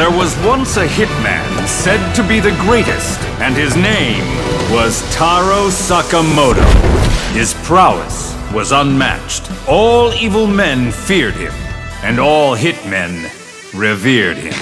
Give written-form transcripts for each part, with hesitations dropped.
There was once a hitman said to be the greatest, and his name was Taro Sakamoto. His prowess was unmatched. All evil men feared him, and all hitmen revered him.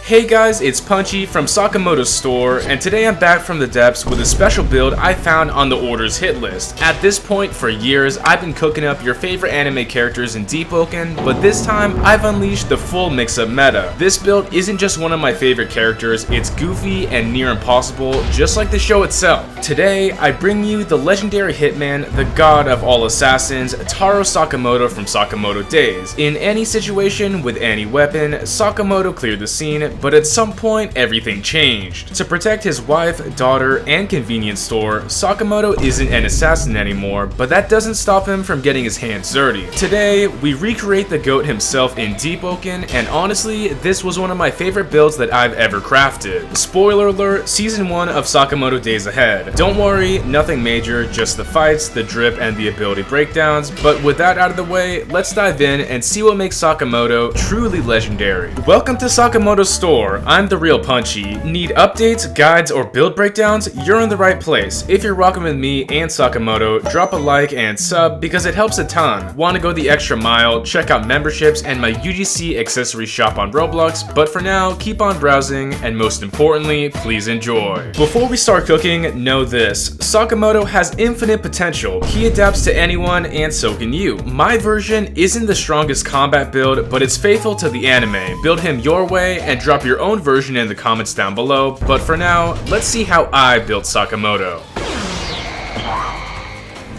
Hey guys, it's Punchy from Sakamoto's store, and today I'm back from the depths with a special build I found on the orders hit list. At this point, for years, I've been cooking up your favorite anime characters in Deepwoken, but this time, I've unleashed the full mix-up meta. This build isn't just one of my favorite characters, it's goofy and near impossible, just like the show itself. Today, I bring you the legendary hitman, the god of all assassins, Taro Sakamoto from Sakamoto Days. In any situation, with any weapon, Sakamoto cleared the scene, but at some point, everything changed. To protect his wife, daughter, and convenience store, Sakamoto isn't an assassin anymore, but that doesn't stop him from getting his hands dirty. Today, we recreate the GOAT himself in Deepwoken, and honestly, this was one of my favorite builds that I've ever crafted. Spoiler alert, Season 1 of Sakamoto Days ahead. Don't worry, nothing major, just the fights, the drip, and the ability breakdowns, but with that out of the way, let's dive in and see what makes Sakamoto truly legendary. Welcome to Sakamoto's store. I'm TheRealPunchee. Need updates, guides, or build breakdowns? You're in the right place. If you're rocking with me and Sakamoto, drop a like and sub because it helps a ton. Want to go the extra mile? Check out memberships and my UGC accessory shop on Roblox, but for now, keep on browsing, and most importantly, please enjoy. Before we start cooking, know this. Sakamoto has infinite potential. He adapts to anyone, and so can you. My version isn't the strongest combat build, but it's faithful to the anime. Build him your way and drop your own version in the comments down below, but for now, let's see how I built Sakamoto.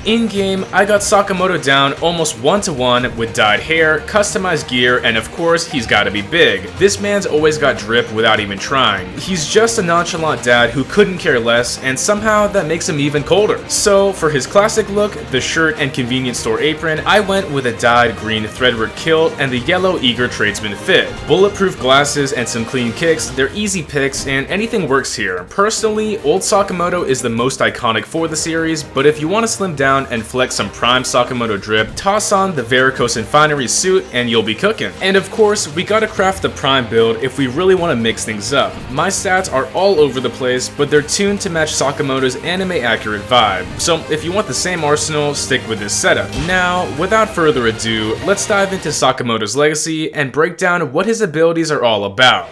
In-game, I got Sakamoto down almost 1-to-1 with dyed hair, customized gear, and of course, he's gotta be big. This man's always got drip without even trying. He's just a nonchalant dad who couldn't care less, and somehow that makes him even colder. So, for his classic look, the shirt and convenience store apron, I went with a dyed green threadwork kilt and the yellow eager tradesman fit. Bulletproof glasses and some clean kicks, they're easy picks, and anything works here. Personally, old Sakamoto is the most iconic for the series, but if you want to slim down and flex some prime Sakamoto drip, toss on the Varicose Infinery suit and you'll be cooking. And of course, we gotta craft the prime build if we really want to mix things up. My stats are all over the place, but they're tuned to match Sakamoto's anime accurate vibe. So if you want the same arsenal, stick with this setup. Now, without further ado, let's dive into Sakamoto's legacy and break down what his abilities are all about.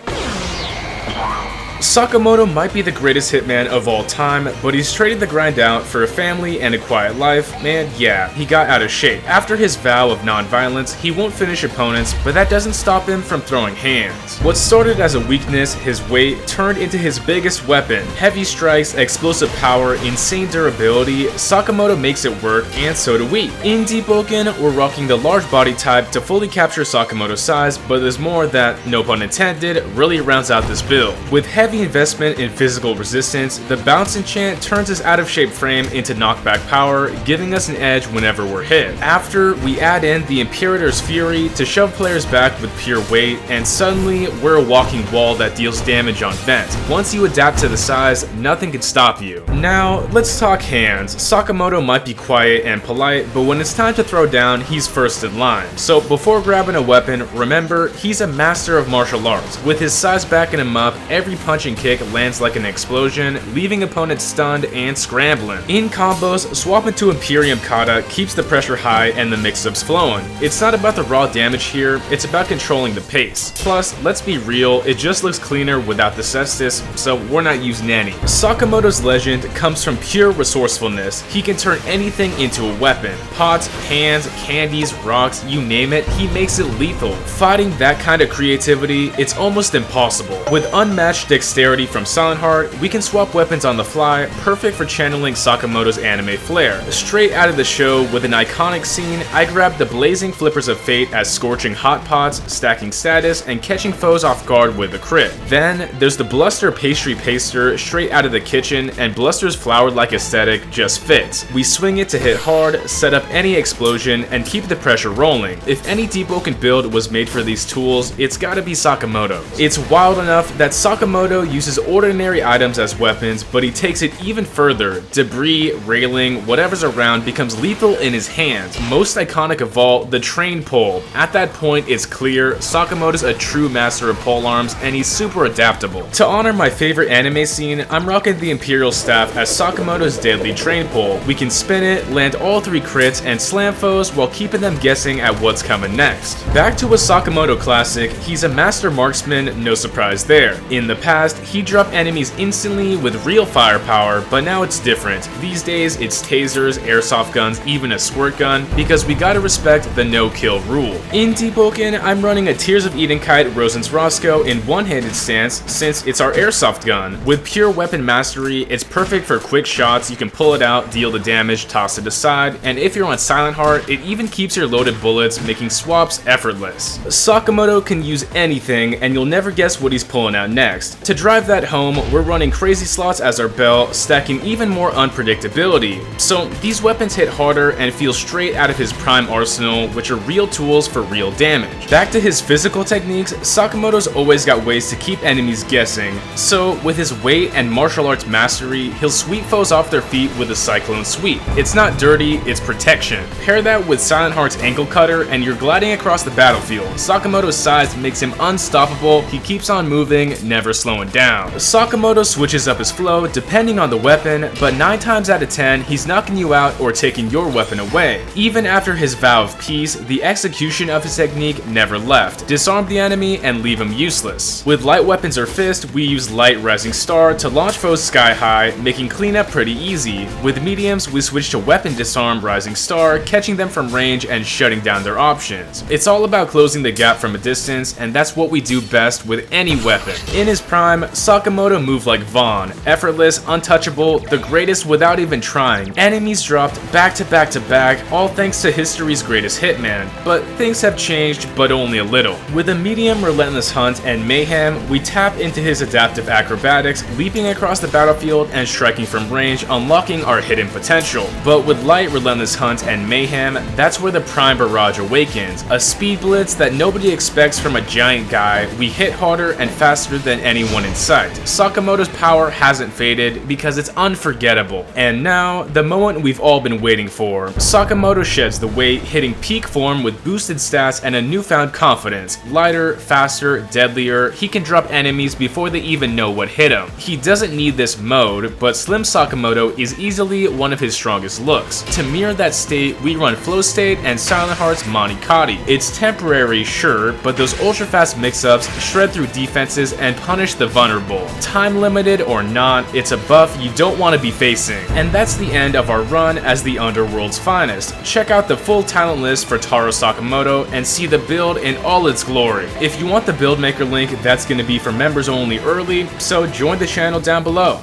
Sakamoto might be the greatest hitman of all time, but he's traded the grind out for a family and a quiet life, and yeah, he got out of shape. After his vow of non-violence, he won't finish opponents, but that doesn't stop him from throwing hands. What started as a weakness, his weight, turned into his biggest weapon. Heavy strikes, explosive power, insane durability, Sakamoto makes it work, and so do we. In Deepwoken, we're rocking the large body type to fully capture Sakamoto's size, but there's more that, no pun intended, really rounds out this build. With heavy investment in physical resistance, the bounce enchant turns his out-of-shape frame into knockback power, giving us an edge whenever we're hit. After, we add in the Imperator's Fury to shove players back with pure weight, and suddenly, we're a walking wall that deals damage on vent. Once you adapt to the size, nothing can stop you. Now, let's talk hands. Sakamoto might be quiet and polite, but when it's time to throw down, he's first in line. So before grabbing a weapon, remember, he's a master of martial arts. With his size backing him up, every punch and kick lands like an explosion, leaving opponents stunned and scrambling. In combos, swapping to Imperium Kata keeps the pressure high and the mix-ups flowing. It's not about the raw damage here, it's about controlling the pace. Plus, let's be real, it just looks cleaner without the cestus, so we're not using any. Sakamoto's legend comes from pure resourcefulness. He can turn anything into a weapon. Pots, pans, candies, rocks, you name it, he makes it lethal. Fighting that kind of creativity, it's almost impossible. With unmatched dexterity from Silent Heart, we can swap weapons on the fly, perfect for channeling Sakamoto's anime flair. Straight out of the show, with an iconic scene, I grabbed the blazing flippers of fate as scorching hot pots, stacking status, and catching foes off guard with a crit. Then, there's the Bluster Pastry Paster straight out of the kitchen, and Bluster's flowered-like aesthetic just fits. We swing it to hit hard, set up any explosion, and keep the pressure rolling. If any Deepwoken build was made for these tools, it's gotta be Sakamoto. It's wild enough that Sakamoto Sakamoto uses ordinary items as weapons, but he takes it even further. Debris, railing, whatever's around becomes lethal in his hands. Most iconic of all, the train pole. At that point, it's clear Sakamoto's a true master of polearms, and he's super adaptable. To honor my favorite anime scene, I'm rocking the Imperial Staff as Sakamoto's deadly train pole. We can spin it, land all 3 crits, and slam foes while keeping them guessing at what's coming next. Back to a Sakamoto classic, he's a master marksman, no surprise there. In the past, he dropped enemies instantly with real firepower, but now it's different. These days, it's tasers, airsoft guns, even a squirt gun, because we gotta respect the no-kill rule. In Deepwoken, I'm running a Tears of Eden Kite Rosen's Roscoe in one-handed stance since it's our airsoft gun. With pure weapon mastery, it's perfect for quick shots. You can pull it out, deal the damage, toss it aside, and if you're on Silent Heart, it even keeps your loaded bullets, making swaps effortless. Sakamoto can use anything, and you'll never guess what he's pulling out next. To drive that home, we're running crazy slots as our belt, stacking even more unpredictability. So these weapons hit harder and feel straight out of his prime arsenal, which are real tools for real damage. Back to his physical techniques, Sakamoto's always got ways to keep enemies guessing. So with his weight and martial arts mastery, he'll sweep foes off their feet with a cyclone sweep. It's not dirty, it's protection. Pair that with Silent Heart's ankle cutter and you're gliding across the battlefield. Sakamoto's size makes him unstoppable. He keeps on moving, never slowing down. Sakamoto switches up his flow depending on the weapon, but 9 times out of 10, he's knocking you out or taking your weapon away. Even after his vow of peace, the execution of his technique never left. Disarm the enemy and leave him useless. With light weapons or fist, we use light Rising Star to launch foes sky high, making cleanup pretty easy. With mediums, we switch to weapon disarm Rising Star, catching them from range and shutting down their options. It's all about closing the gap from a distance, and that's what we do best with any weapon. In his prime, Sakamoto moved like Vaughn, effortless, untouchable, the greatest without even trying. Enemies dropped back to back to back, all thanks to history's greatest hitman. But things have changed, but only a little. With a medium relentless hunt and mayhem, we tap into his adaptive acrobatics, leaping across the battlefield and striking from range, unlocking our hidden potential. But with light relentless hunt and mayhem, that's where the prime barrage awakens. A speed blitz that nobody expects from a giant guy. We hit harder and faster than anyone in sight. Sakamoto's power hasn't faded because it's unforgettable. And now, the moment we've all been waiting for. Sakamoto sheds the weight, hitting peak form with boosted stats and a newfound confidence. Lighter, faster, deadlier, he can drop enemies before they even know what hit him. He doesn't need this mode, but Slim Sakamoto is easily one of his strongest looks. To mirror that state, we run Flow State and Silent Heart's Monikati. It's temporary, sure, but those ultra-fast mix-ups shred through defenses and punish the vulnerable. Time limited or not, it's a buff you don't want to be facing. And that's the end of our run as the Underworld's finest. Check out the full talent list for Taro Sakamoto and see the build in all its glory. If you want the build maker link, that's going to be for members only early, so join the channel down below.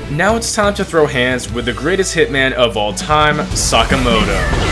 Now it's time to throw hands with the greatest hitman of all time, Sakamoto.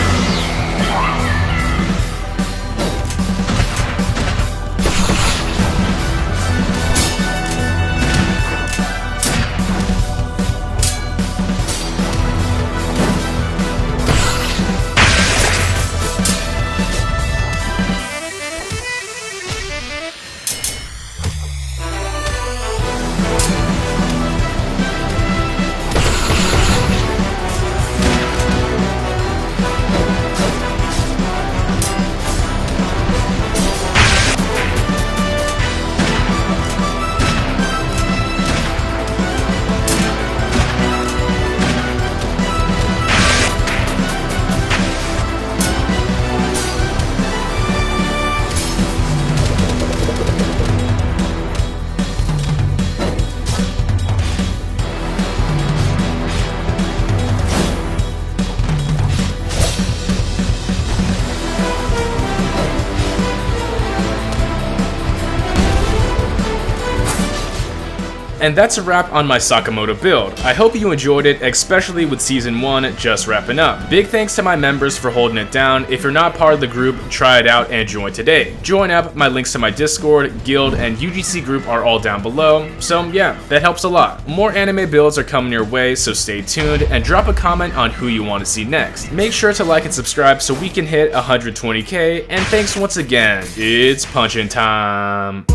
And that's a wrap on my Sakamoto build. I hope you enjoyed it, especially with season 1 just wrapping up. Big thanks to my members for holding it down. If you're not part of the group, try it out and join today. Join up, my links to my Discord, guild, and UGC group are all down below, so yeah, that helps a lot. More anime builds are coming your way, so stay tuned, and drop a comment on who you want to see next. Make sure to like and subscribe so we can hit 120k, and thanks once again. It's punchin' time.